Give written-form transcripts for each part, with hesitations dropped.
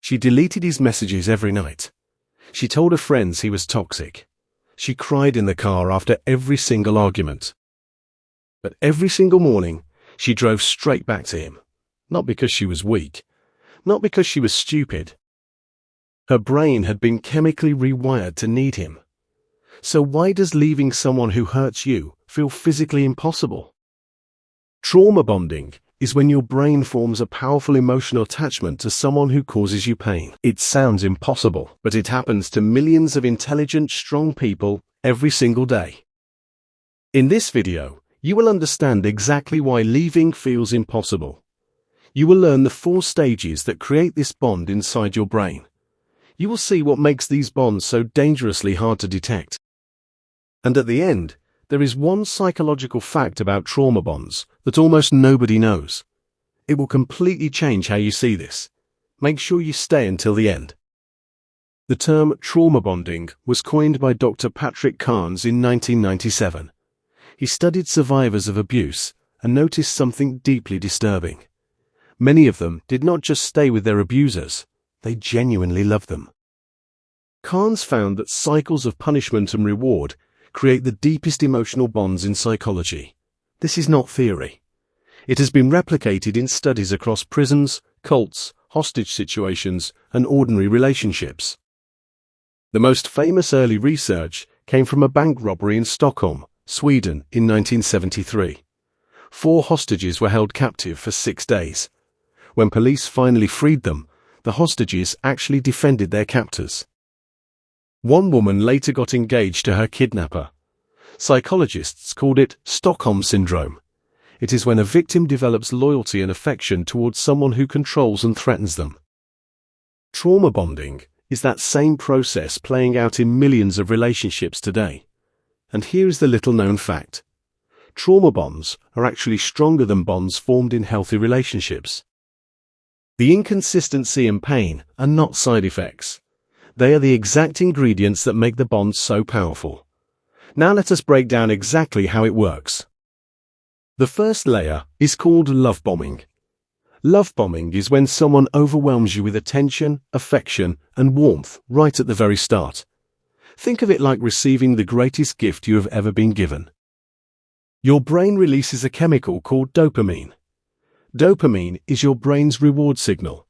She deleted his messages every night. She told her friends he was toxic. She cried in the car after every single argument. But every single morning, she drove straight back to him. Not because she was weak. Not because she was stupid. Her brain had been chemically rewired to need him. So why does leaving someone who hurts you feel physically impossible? Trauma bonding is when your brain forms a powerful emotional attachment to someone who causes you pain. It sounds impossible, but it happens to millions of intelligent, strong people every single day. In this video, you will understand exactly why leaving feels impossible. You will learn the 4 stages that create this bond inside your brain. You will see what makes these bonds so dangerously hard to detect. And at the end, there is one psychological fact about trauma bonds that almost nobody knows. It will completely change how you see this. Make sure you stay until the end. The term trauma bonding was coined by Dr. Patrick Carnes in 1997. He studied survivors of abuse and noticed something deeply disturbing. Many of them did not just stay with their abusers, they genuinely loved them. Carnes found that cycles of punishment and reward create the deepest emotional bonds in psychology. This is not theory. It has been replicated in studies across prisons, cults, hostage situations, and ordinary relationships. The most famous early research came from a bank robbery in Stockholm, Sweden, in 1973. 4 hostages were held captive for 6 days. When police finally freed them, the hostages actually defended their captors. One woman later got engaged to her kidnapper. Psychologists called it Stockholm Syndrome. It is when a victim develops loyalty and affection towards someone who controls and threatens them. Trauma bonding is that same process playing out in millions of relationships today. And here is the little-known fact. Trauma bonds are actually stronger than bonds formed in healthy relationships. The inconsistency and pain are not side effects. They are the exact ingredients that make the bond so powerful. Now let us break down exactly how it works. The first layer is called love bombing. Love bombing is when someone overwhelms you with attention, affection, and warmth right at the very start. Think of it like receiving the greatest gift you have ever been given. Your brain releases a chemical called dopamine. Dopamine is your brain's reward signal.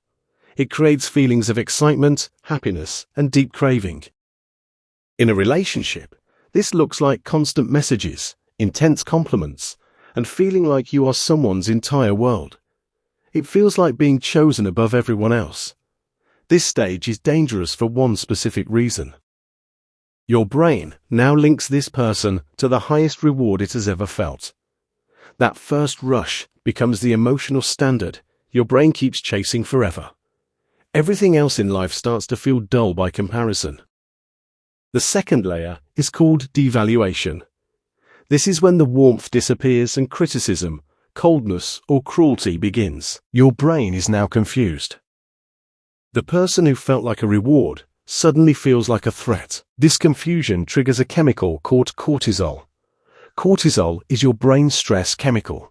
It creates feelings of excitement, happiness, and deep craving. In a relationship, this looks like constant messages, intense compliments, and feeling like you are someone's entire world. It feels like being chosen above everyone else. This stage is dangerous for one specific reason. Your brain now links this person to the highest reward it has ever felt. That first rush becomes the emotional standard your brain keeps chasing forever. Everything else in life starts to feel dull by comparison. The second layer is called devaluation. This is when the warmth disappears and criticism, coldness, or cruelty begins. Your brain is now confused. The person who felt like a reward suddenly feels like a threat. This confusion triggers a chemical called cortisol. Cortisol is your brain's stress chemical.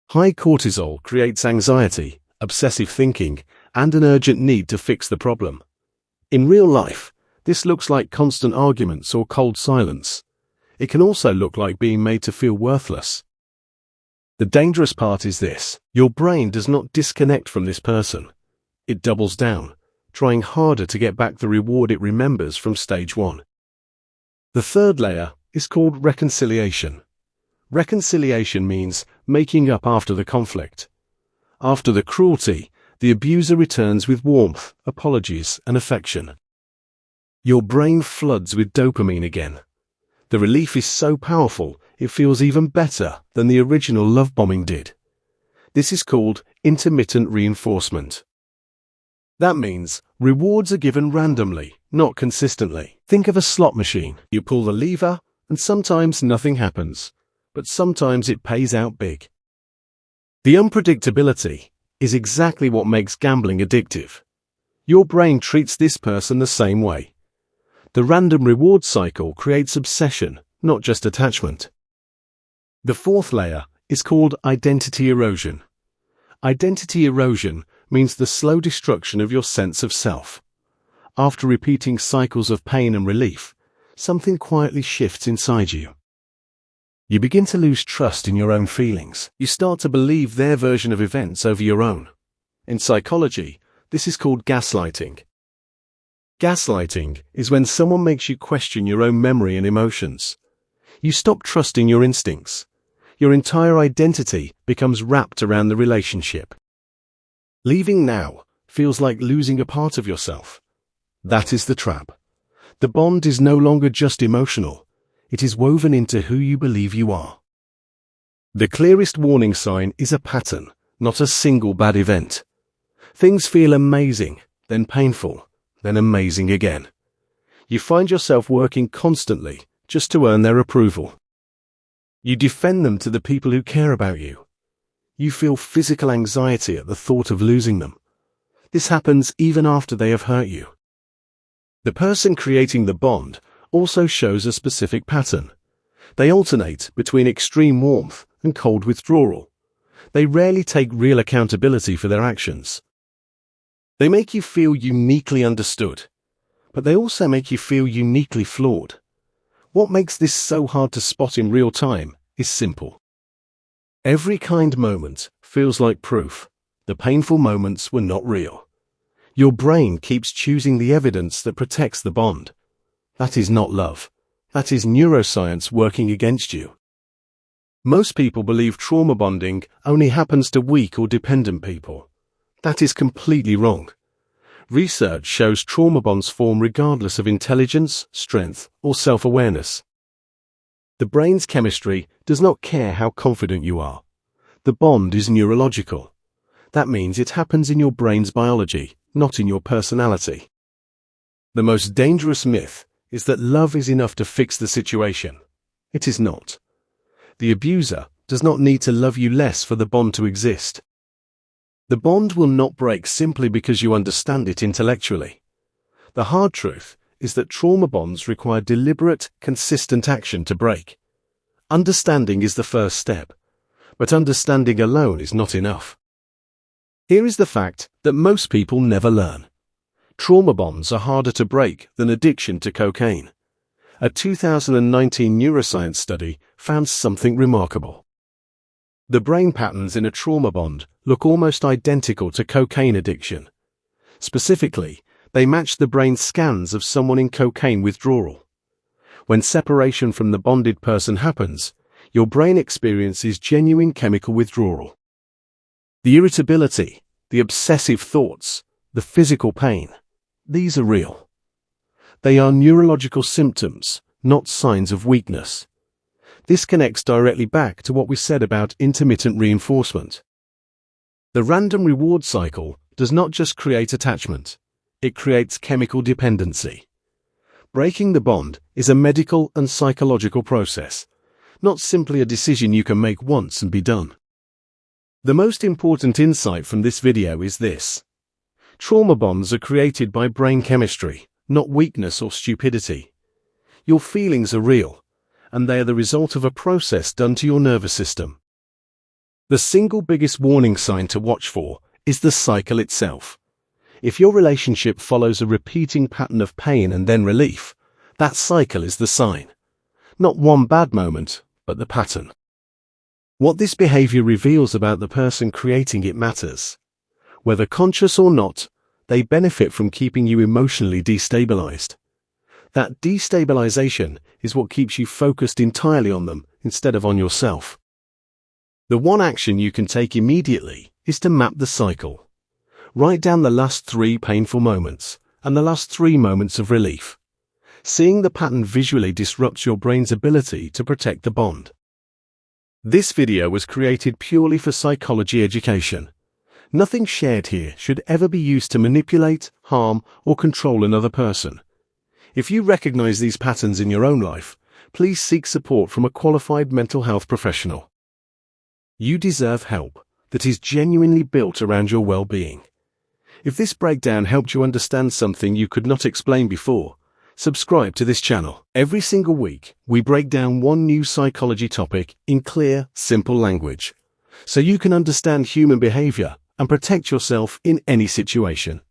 High cortisol creates anxiety, obsessive thinking, and an urgent need to fix the problem. In real life, this looks like constant arguments or cold silence. It can also look like being made to feel worthless. The dangerous part is this: your brain does not disconnect from this person. It doubles down, trying harder to get back the reward it remembers from stage 1. The third layer is called reconciliation. Reconciliation means making up after the conflict. After the cruelty, the abuser returns with warmth, apologies, and affection. Your brain floods with dopamine again. The relief is so powerful, it feels even better than the original love bombing did. This is called intermittent reinforcement. That means rewards are given randomly, not consistently. Think of a slot machine. You pull the lever, and sometimes nothing happens, but sometimes it pays out big. The unpredictability is exactly what makes gambling addictive. Your brain treats this person the same way. The random reward cycle creates obsession, not just attachment. The fourth layer is called identity erosion. Identity erosion means the slow destruction of your sense of self. After repeating cycles of pain and relief, something quietly shifts inside you. You begin to lose trust in your own feelings. You start to believe their version of events over your own. In psychology, this is called gaslighting. Gaslighting is when someone makes you question your own memory and emotions. You stop trusting your instincts. Your entire identity becomes wrapped around the relationship. Leaving now feels like losing a part of yourself. That is the trap. The bond is no longer just emotional. It is woven into who you believe you are. The clearest warning sign is a pattern, not a single bad event. Things feel amazing, then painful, then amazing again. You find yourself working constantly just to earn their approval. You defend them to the people who care about you. You feel physical anxiety at the thought of losing them. This happens even after they have hurt you. The person creating the bond also shows a specific pattern. They alternate between extreme warmth and cold withdrawal. They rarely take real accountability for their actions. They make you feel uniquely understood, but they also make you feel uniquely flawed. What makes this so hard to spot in real time is simple. Every kind moment feels like proof. The painful moments were not real. Your brain keeps choosing the evidence that protects the bond. That is not love. That is neuroscience working against you. Most people believe trauma bonding only happens to weak or dependent people. That is completely wrong. Research shows trauma bonds form regardless of intelligence, strength, or self-awareness. The brain's chemistry does not care how confident you are. The bond is neurological. That means it happens in your brain's biology, not in your personality. The most dangerous myth is that love is enough to fix the situation. It is not. The abuser does not need to love you less for the bond to exist. The bond will not break simply because you understand it intellectually. The hard truth is that trauma bonds require deliberate, consistent action to break. Understanding is the first step, but understanding alone is not enough. Here is the fact that most people never learn. Trauma bonds are harder to break than addiction to cocaine. A 2019 neuroscience study found something remarkable. The brain patterns in a trauma bond look almost identical to cocaine addiction. Specifically, they match the brain scans of someone in cocaine withdrawal. When separation from the bonded person happens, your brain experiences genuine chemical withdrawal. The irritability, the obsessive thoughts, the physical pain, these are real. They are neurological symptoms, not signs of weakness. This connects directly back to what we said about intermittent reinforcement. The random reward cycle does not just create attachment, it creates chemical dependency. Breaking the bond is a medical and psychological process, not simply a decision you can make once and be done. The most important insight from this video is this. Trauma bonds are created by brain chemistry, not weakness or stupidity. Your feelings are real, and they are the result of a process done to your nervous system. The single biggest warning sign to watch for is the cycle itself. If your relationship follows a repeating pattern of pain and then relief, that cycle is the sign. Not one bad moment, but the pattern. What this behavior reveals about the person creating it matters. Whether conscious or not, they benefit from keeping you emotionally destabilized. That destabilization is what keeps you focused entirely on them instead of on yourself. The one action you can take immediately is to map the cycle. Write down the last 3 painful moments and the last 3 moments of relief. Seeing the pattern visually disrupts your brain's ability to protect the bond. This video was created purely for psychology education. Nothing shared here should ever be used to manipulate, harm, or control another person. If you recognize these patterns in your own life, please seek support from a qualified mental health professional. You deserve help that is genuinely built around your well-being. If this breakdown helped you understand something you could not explain before, subscribe to this channel. Every single week, we break down one new psychology topic in clear, simple language, so you can understand human behavior and protect yourself in any situation.